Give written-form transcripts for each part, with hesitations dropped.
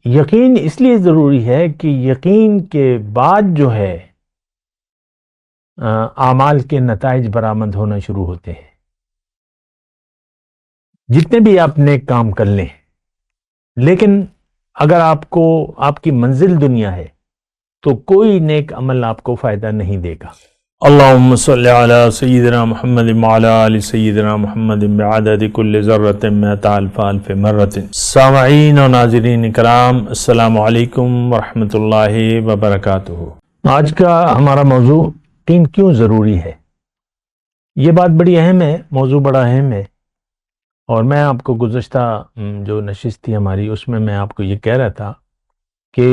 یقین اس لیے ضروری ہے کہ یقین کے بعد جو ہے اعمال کے نتائج برآمد ہونا شروع ہوتے ہیں. جتنے بھی آپ نیک کام کر لیں، لیکن اگر آپ کو آپ کی منزل دنیا ہے تو کوئی نیک عمل آپ کو فائدہ نہیں دے گا. اللہم صلی علی سیدنا محمد وعلی آل سیدنا محمد بعدد کل ذرۃ مئۃ الف الف مرۃ. سامعین و ناظرین کرام، السلام علیکم ورحمۃ اللہ وبرکاتہ. آج کا ہمارا موضوع یقین کیوں ضروری ہے. یہ بات بڑی اہم ہے، موضوع بڑا اہم ہے، اور میں آپ کو گزشتہ جو نشست تھی ہماری اس میں آپ کو یہ کہہ رہا تھا کہ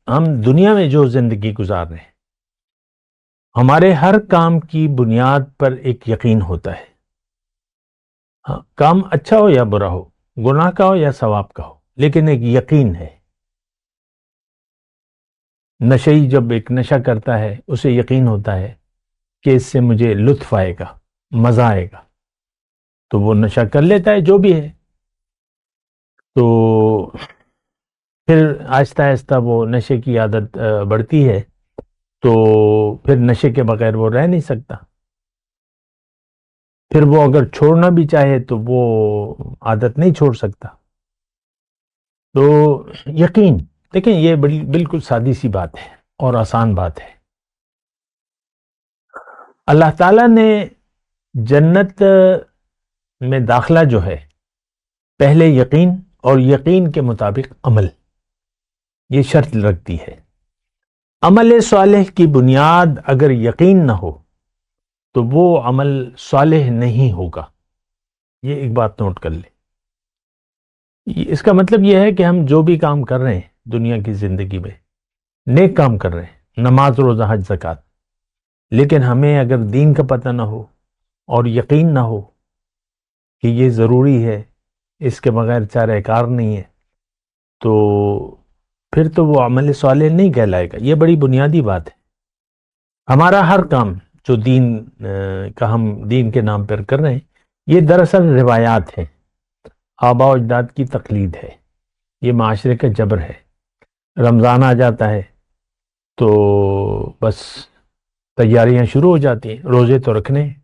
ہم دنیا میں جو زندگی گزار رہے ہیں، ہمارے ہر کام کی بنیاد پر ایک یقین ہوتا ہے. کام اچھا ہو یا برا ہو، گناہ کا ہو یا ثواب کا ہو، لیکن ایک یقین ہے. نشئی جب ایک نشہ کرتا ہے اسے یقین ہوتا ہے کہ اس سے مجھے لطف آئے گا، مزہ آئے گا، تو وہ نشہ کر لیتا ہے جو بھی ہے. تو پھر آہستہ آہستہ وہ نشے کی عادت بڑھتی ہے، تو پھر نشے کے بغیر وہ رہ نہیں سکتا. پھر وہ اگر چھوڑنا بھی چاہے تو وہ عادت نہیں چھوڑ سکتا. تو یقین دیکھیں، یہ بالکل سادی سی بات ہے اور آسان بات ہے. اللہ تعالیٰ نے جنت میں داخلہ جو ہے، پہلے یقین اور یقین کے مطابق عمل، یہ شرط رکھتی ہے. عمل صالح کی بنیاد اگر یقین نہ ہو تو وہ عمل صالح نہیں ہوگا. یہ ایک بات نوٹ کر لیں. اس کا مطلب یہ ہے کہ ہم جو بھی کام کر رہے ہیں دنیا کی زندگی میں، نیک کام کر رہے ہیں، نماز، روزہ، حج، زکوٰۃ، لیکن ہمیں اگر دین کا پتہ نہ ہو اور یقین نہ ہو کہ یہ ضروری ہے، اس کے بغیر چارہ کار نہیں ہے، تو پھر تو وہ عمل صالح نہیں کہلائے گا. یہ بڑی بنیادی بات ہے. ہمارا ہر کام جو دین کا ہم دین کے نام پر کر رہے ہیں، یہ دراصل روایات ہیں، آباء و اجداد کی تقلید ہے، یہ معاشرے کا جبر ہے. رمضان آ جاتا ہے تو بس تیاریاں شروع ہو جاتی ہیں. روزے تو رکھنے ہیں،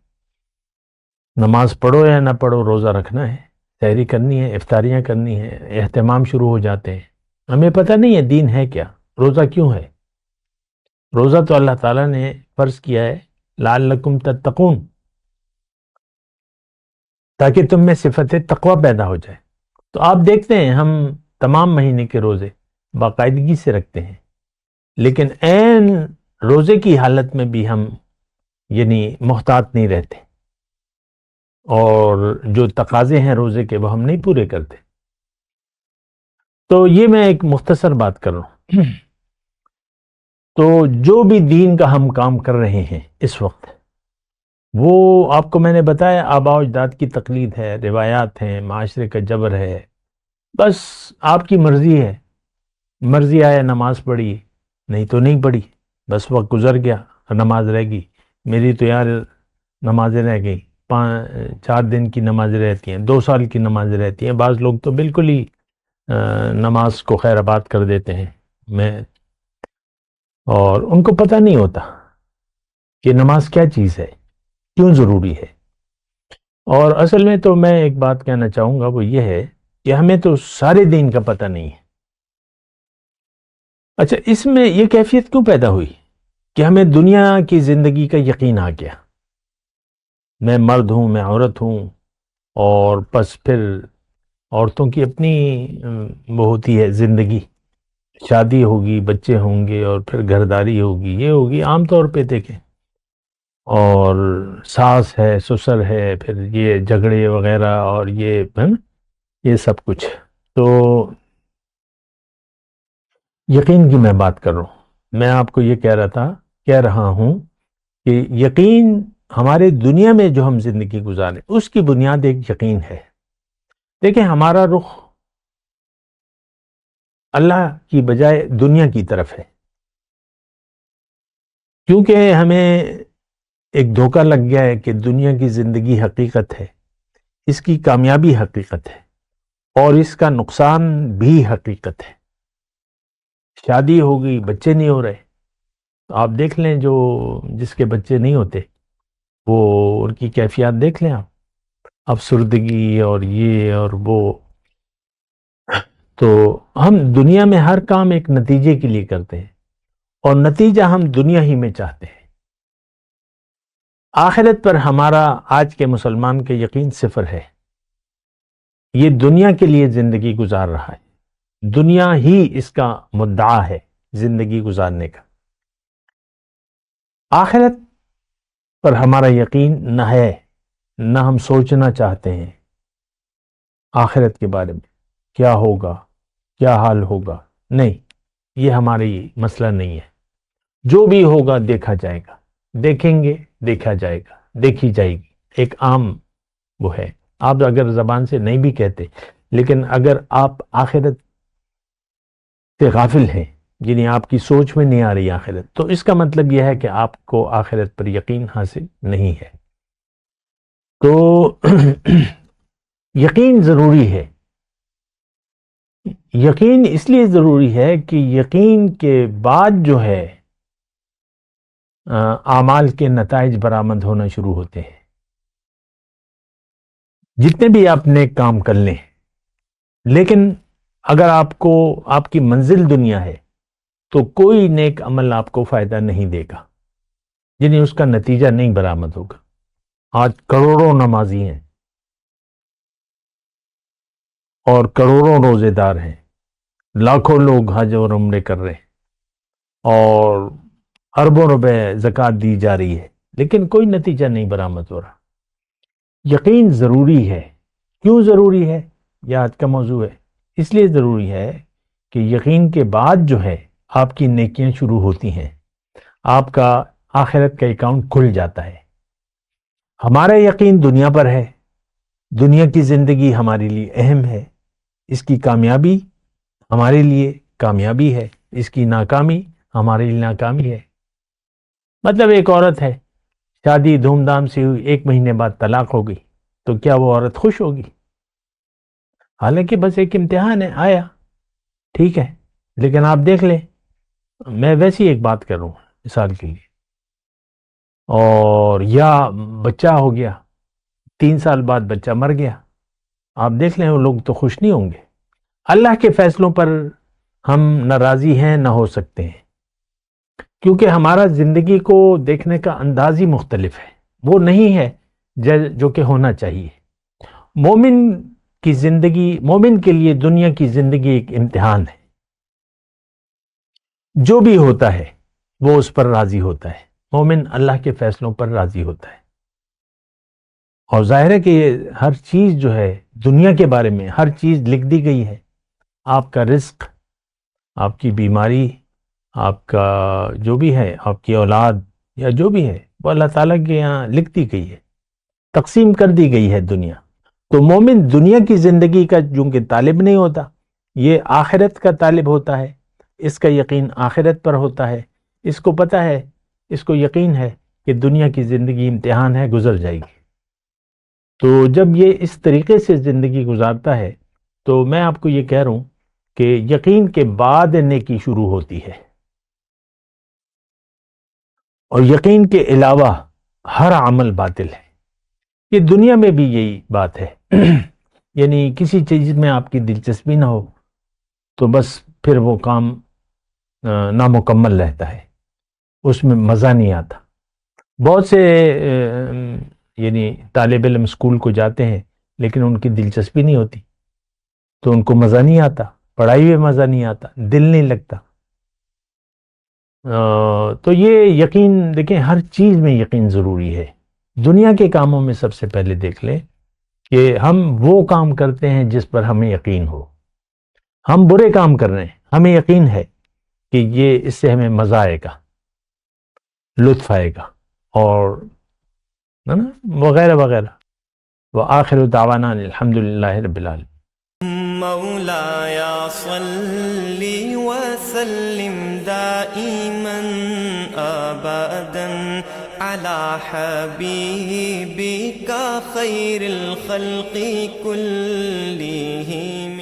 نماز پڑھو یا نہ پڑھو، روزہ رکھنا ہے، سحری کرنی ہے، افطاریاں کرنی ہے، اہتمام شروع ہو جاتے ہیں. ہمیں پتہ نہیں ہے دین ہے کیا، روزہ کیوں ہے. روزہ تو اللہ تعالیٰ نے فرض کیا ہے لعلکم تتقون، تاکہ تم میں صفت تقوی پیدا ہو جائے. تو آپ دیکھتے ہیں ہم تمام مہینے کے روزے باقاعدگی سے رکھتے ہیں، لیکن عین روزے کی حالت میں بھی ہم یعنی محتاط نہیں رہتے، اور جو تقاضے ہیں روزے کے وہ ہم نہیں پورے کرتے. تو یہ میں ایک مختصر بات کر رہا ہوں. تو جو بھی دین کا ہم کام کر رہے ہیں اس وقت، وہ آپ کو میں نے بتایا آباء و اجداد کی تقلید ہے، روایات ہیں، معاشرے کا جبر ہے. بس آپ کی مرضی ہے، مرضی آیا نماز پڑھی، نہیں تو نہیں پڑھی، بس وقت گزر گیا، نماز رہ گئی. میری تو یار نمازیں رہ گئی، 4 دن کی نمازیں رہتی ہیں، 2 سال کی نمازیں رہتی ہیں. بعض لوگ تو بالکل ہی نماز کو خیر آباد کر دیتے ہیں، اور ان کو پتہ نہیں ہوتا کہ نماز کیا چیز ہے، کیوں ضروری ہے. اور اصل میں تو میں ایک بات کہنا چاہوں گا، وہ یہ ہے کہ ہمیں تو سارے دین کا پتہ نہیں ہے. اچھا، اس میں یہ کیفیت کیوں پیدا ہوئی کہ ہمیں دنیا کی زندگی کا یقین آ گیا، میں مرد ہوں، میں عورت ہوں، اور بس پھر عورتوں کی اپنی وہ ہوتی ہے زندگی، شادی ہوگی، بچے ہوں گے، اور پھر گھرداری ہوگی، یہ ہوگی. عام طور پہ دیکھیں، اور ساس ہے، سسر ہے، پھر یہ جھگڑے وغیرہ، اور یہ سب کچھ. تو یقین کی میں بات کر رہا ہوں. میں آپ کو یہ کہہ رہا ہوں کہ یقین ہمارے دنیا میں جو ہم زندگی گزاریں اس کی بنیاد ایک یقین ہے. دیکھیں، ہمارا رخ اللہ کی بجائے دنیا کی طرف ہے، کیونکہ ہمیں ایک دھوکہ لگ گیا ہے کہ دنیا کی زندگی حقیقت ہے، اس کی کامیابی حقیقت ہے، اور اس کا نقصان بھی حقیقت ہے. شادی ہو گئی، بچے نہیں ہو رہے، تو آپ دیکھ لیں جو جس کے بچے نہیں ہوتے وہ ان کی کیفیات دیکھ لیں آپ، افسردگی اور یہ اور وہ. تو ہم دنیا میں ہر کام ایک نتیجے کے لیے کرتے ہیں، اور نتیجہ ہم دنیا ہی میں چاہتے ہیں. آخرت پر ہمارا آج کے مسلمان کا یقین صفر ہے. یہ دنیا کے لیے زندگی گزار رہا ہے، دنیا ہی اس کا مدعا ہے زندگی گزارنے کا. آخرت پر ہمارا یقین نہ ہے، نہ ہم سوچنا چاہتے ہیں آخرت کے بارے میں کیا ہوگا، کیا حال ہوگا. نہیں، یہ ہماری مسئلہ نہیں ہے. جو بھی ہوگا دیکھا جائے گا، دیکھیں گے، دیکھا جائے گا، دیکھی جائے گی. ایک عام وہ ہے، آپ اگر زبان سے نہیں بھی کہتے لیکن اگر آپ آخرت سے غافل ہیں، یعنی آپ کی سوچ میں نہیں آ رہی آخرت، تو اس کا مطلب یہ ہے کہ آپ کو آخرت پر یقین حاصل نہیں ہے. تو یقین ضروری ہے. یقین اس لیے ضروری ہے کہ یقین کے بعد جو ہے اعمال کے نتائج برآمد ہونا شروع ہوتے ہیں. جتنے بھی آپ نیک کام کر لیں، لیکن اگر آپ کو آپ کی منزل دنیا ہے تو کوئی نیک عمل آپ کو فائدہ نہیں دے گا، یعنی اس کا نتیجہ نہیں برآمد ہوگا. آج کروڑوں نمازی ہیں اور کروڑوں روزے دار ہیں، لاکھوں لوگ حج اور عمرے کر رہے ہیں اور اربوں روپے زکوٰۃ دی جا رہی ہے، لیکن کوئی نتیجہ نہیں برآمد ہو رہا. یقین ضروری ہے. کیوں ضروری ہے؟ یہ آج کا موضوع ہے. اس لیے ضروری ہے کہ یقین کے بعد جو ہے آپ کی نیکیاں شروع ہوتی ہیں، آپ کا آخرت کا اکاؤنٹ کھل جاتا ہے. ہمارا یقین دنیا پر ہے، دنیا کی زندگی ہمارے لیے اہم ہے، اس کی کامیابی ہمارے لیے کامیابی ہے، اس کی ناکامی ہمارے لیے ناکامی ہے. مطلب ایک عورت ہے، شادی دھوم دھام سے ہوئی، 1 مہینے بعد طلاق ہو گئی، تو کیا وہ عورت خوش ہوگی؟ حالانکہ بس ایک امتحان ہے، آیا ٹھیک ہے. لیکن آپ دیکھ لیں، میں ویسی ایک بات کر رہا ہوں مثال کے لیے، اور یا بچہ ہو گیا، 3 سال بعد بچہ مر گیا، آپ دیکھ لیں وہ لوگ تو خوش نہیں ہوں گے. اللہ کے فیصلوں پر ہم نہ راضی ہیں نہ ہو سکتے ہیں، کیونکہ ہمارا زندگی کو دیکھنے کا انداز ہی مختلف ہے، وہ نہیں ہے جو کہ ہونا چاہیے. مومن کی زندگی، مومن کے لیے دنیا کی زندگی ایک امتحان ہے. جو بھی ہوتا ہے وہ اس پر راضی ہوتا ہے. مومن اللہ کے فیصلوں پر راضی ہوتا ہے. اور ظاہر ہے کہ ہر چیز جو ہے دنیا کے بارے میں ہر چیز لکھ دی گئی ہے. آپ کا رزق، آپ کی بیماری، آپ کا جو بھی ہے، آپ کی اولاد یا جو بھی ہے، وہ اللہ تعالیٰ کے یہاں لکھ دی گئی ہے، تقسیم کر دی گئی ہے دنیا. تو مومن دنیا کی زندگی کا چونکہ طالب نہیں ہوتا، یہ آخرت کا طالب ہوتا ہے. اس کا یقین آخرت پر ہوتا ہے، اس کو پتہ ہے، اس کو یقین ہے کہ دنیا کی زندگی امتحان ہے، گزر جائے گی. تو جب یہ اس طریقے سے زندگی گزارتا ہے تو میں آپ کو یہ کہہ رہا ہوں کہ یقین کے بعد نیکی شروع ہوتی ہے، اور یقین کے علاوہ ہر عمل باطل ہے. یہ دنیا میں بھی یہی بات ہے. یعنی کسی چیز میں آپ کی دلچسپی نہ ہو تو بس پھر وہ کام نامکمل رہتا ہے، اس میں مزہ نہیں آتا. بہت سے یعنی طالب علم اسکول کو جاتے ہیں لیکن ان کی دلچسپی نہیں ہوتی، تو ان کو مزہ نہیں آتا، پڑھائی میں مزہ نہیں آتا، دل نہیں لگتا. تو یہ یقین دیکھیں، ہر چیز میں یقین ضروری ہے. دنیا کے کاموں میں سب سے پہلے دیکھ لیں کہ ہم وہ کام کرتے ہیں جس پر ہمیں یقین ہو. ہم برے کام کر رہے ہیں، ہمیں یقین ہے کہ یہ اس سے ہمیں مزہ آئے گا، لطف آئے گا، اور وغیرہ وغیرہ. وآخر دعوانا الحمدللہ رب العالمین. مولاي صل وسلم دائما ابدا على حبيبك خير الخلق كلهم.